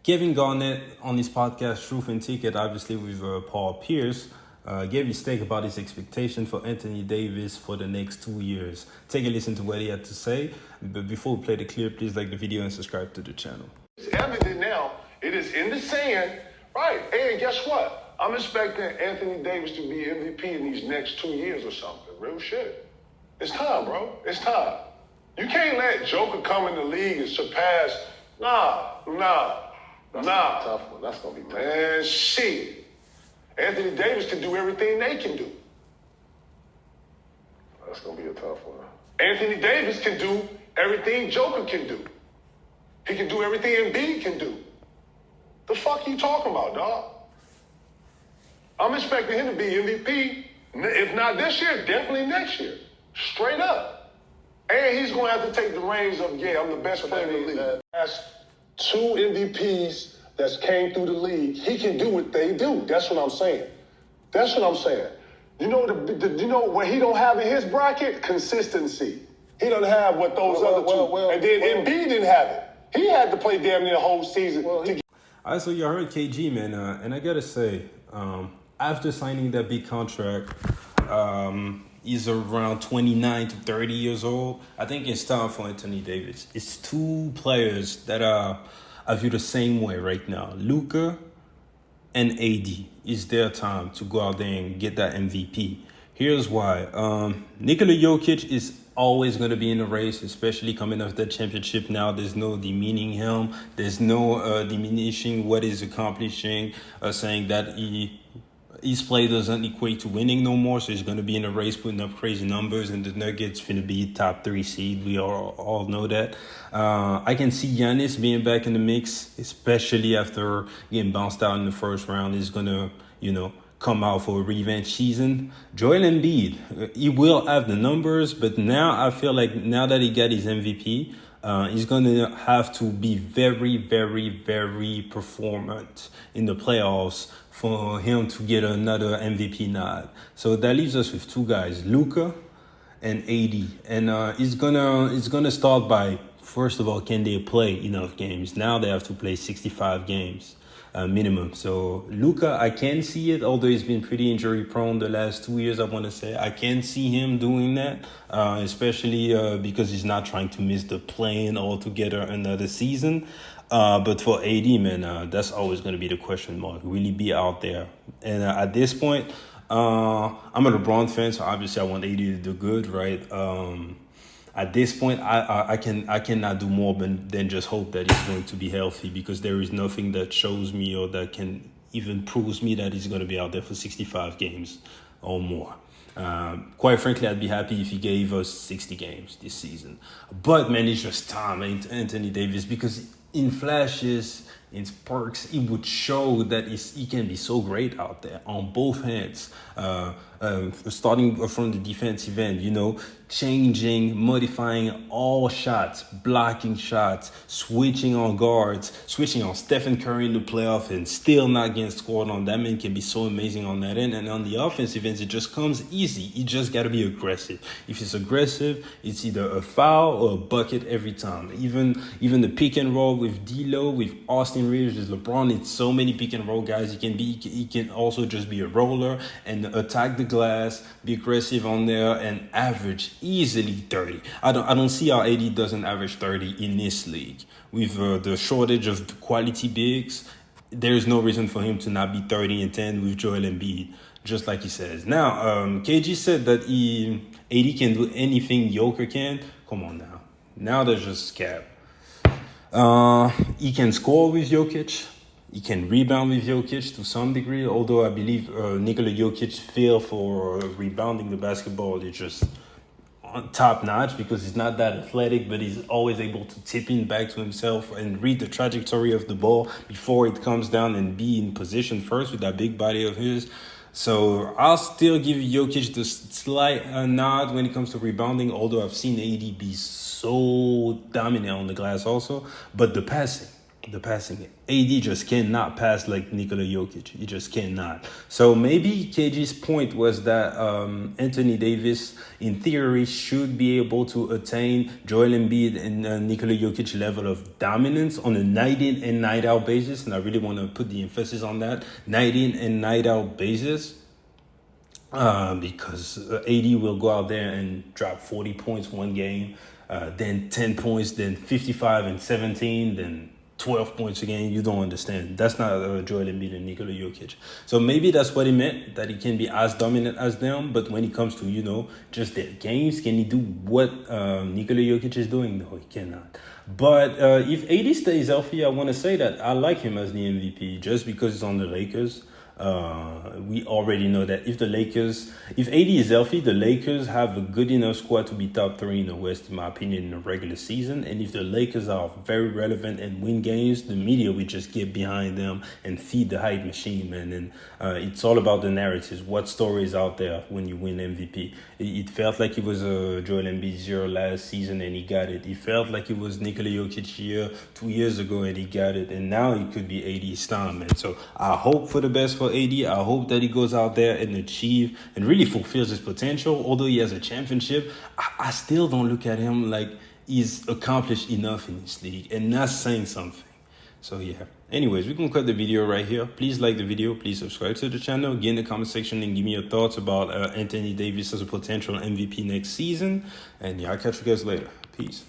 Kevin Garnett on his podcast Truth and Ticket, obviously with Paul Pierce, gave his take about his expectation for Anthony Davis for the next 2 years. Take a listen to what he had to say. But before we play the clip, please like the video and subscribe to the channel. It's evident now. It is in the sand, right? And guess what? I'm expecting Anthony Davis to be MVP in these next 2 years or something. Real shit. It's time, bro. It's time. You can't let Joker come in the league and surpass. Nah. That's gonna be tough one. That's gonna be tough. Man, shit. Anthony Davis can do everything they can do. That's gonna be a tough one. Anthony Davis can do everything Joker can do. He can do everything Embiid can do. The fuck you talking about, dog? I'm expecting him to be MVP. If not this year, definitely next year. Straight up. And he's going to have to take the reins of, I'm the best player in the league. That's 2 MVPs that came through the league. He can do what they do. That's what I'm saying. You know what he don't have in his bracket? Consistency. He don't have what those other two. And then Embiid didn't have it. He had to play damn near the whole season. All right, so you heard KG, man. And I got to say, after signing that big contract, he's around 29 to 30 years old. I think it's time for Anthony Davis. It's 2 players that I view the same way right now. Luka and AD. It's their time to go out there and get that MVP. Here's why. Nikola Jokic is always going to be in the race, especially coming off that championship now. There's no demeaning him. There's no diminishing what he's accomplishing, saying that his play doesn't equate to winning no more, so he's going to be in the race putting up crazy numbers, and the Nuggets going to be top 3 seed. We all know that. I can see Giannis being back in the mix, especially after getting bounced out in the first round. He's going to, come out for a revenge season. Joel Embiid, he will have the numbers, but now I feel like now that he got his MVP, he's going to have to be very, very, very performant in the playoffs for him to get another MVP nod. So that leaves us with 2 guys, Luka and AD. And it's gonna start by, first of all, can they play enough games? Now they have to play 65 games. Minimum. So Luka, I can see it, although he's been pretty injury prone the last 2 years, I want to say. I can see him doing that, especially because he's not trying to miss the play-in altogether another season. But for AD, man, that's always going to be the question mark. Will he be out there? And at this point, I'm a LeBron fan, so obviously I want AD to do good, right? At this point, I cannot do more than just hope that he's going to be healthy, because there is nothing that shows me or that can even proves me that he's going to be out there for 65 games or more. Quite frankly, I'd be happy if he gave us 60 games this season. But, man, it's just time, Anthony Davis, because in flashes, in perks, it would show that he can be so great out there on both hands. Starting from the defensive end, changing, modifying all shots, blocking shots, switching on guards, switching on Stephen Curry in the playoff and still not getting scored on. That man can be so amazing on that end. And on the offensive end, it just comes easy. You just got to be aggressive. If it's aggressive, it's either a foul or a bucket every time. Even the pick and roll with D'Lo, with Austin Reeves, with LeBron, it's so many pick and roll guys. He can also just be a roller and attack the glass, be aggressive on there, and average easily 30. I don't see how AD doesn't average 30 in this league. With the shortage of quality bigs, there's no reason for him to not be 30 and 10 with Joel Embiid, just like he says. Now, KG said that AD can do anything Joker can. Come on now. Now there's just cap. He can score with Jokic. He can rebound with Jokic to some degree, although I believe Nikola Jokic failed for rebounding the basketball. It's just top notch because he's not that athletic, but he's always able to tip in back to himself and read the trajectory of the ball before it comes down and be in position first with that big body of his. So I'll still give Jokic the slight nod when it comes to rebounding, although I've seen AD be so dominant on the glass also. But the passing, the passing. AD just cannot pass like Nikola Jokic. He just cannot. So maybe KG's point was that Anthony Davis, in theory, should be able to attain Joel Embiid and Nikola Jokic level of dominance on a night in and night out basis. And I really want to put the emphasis on that. Night in and night out basis. Because AD will go out there and drop 40 points one game, then 10 points, then 55 and 17, then 12 points again. You don't understand. That's not Joel Embiid and Nikola Jokic. So maybe that's what he meant, that he can be as dominant as them. But when it comes to, just their games, can he do what Nikola Jokic is doing? No, he cannot. But if AD stays healthy, I want to say that I like him as the MVP just because it's on the Lakers. We already know that if AD is healthy, the Lakers have a good enough squad to be top 3 in the West, in my opinion, in the regular season. And if the Lakers are very relevant and win games, the media will just get behind them and feed the hype machine, man. And it's all about the narratives. What story is out there when you win MVP? It felt like it was Joel Embiid's year last season and he got it. It felt like it was Nikola Jokic's year 2 years ago and he got it. And now it could be AD's time, man. So I hope for the best for AD. I hope that he goes out there and achieve and really fulfills his potential. Although he has a championship, I still don't look at him like he's accomplished enough in this league, and that's saying something. So yeah. Anyways, we're going to cut the video right here. Please like the video. Please subscribe to the channel. Get in the comment section and give me your thoughts about Anthony Davis as a potential MVP next season. And yeah, I'll catch you guys later. Peace.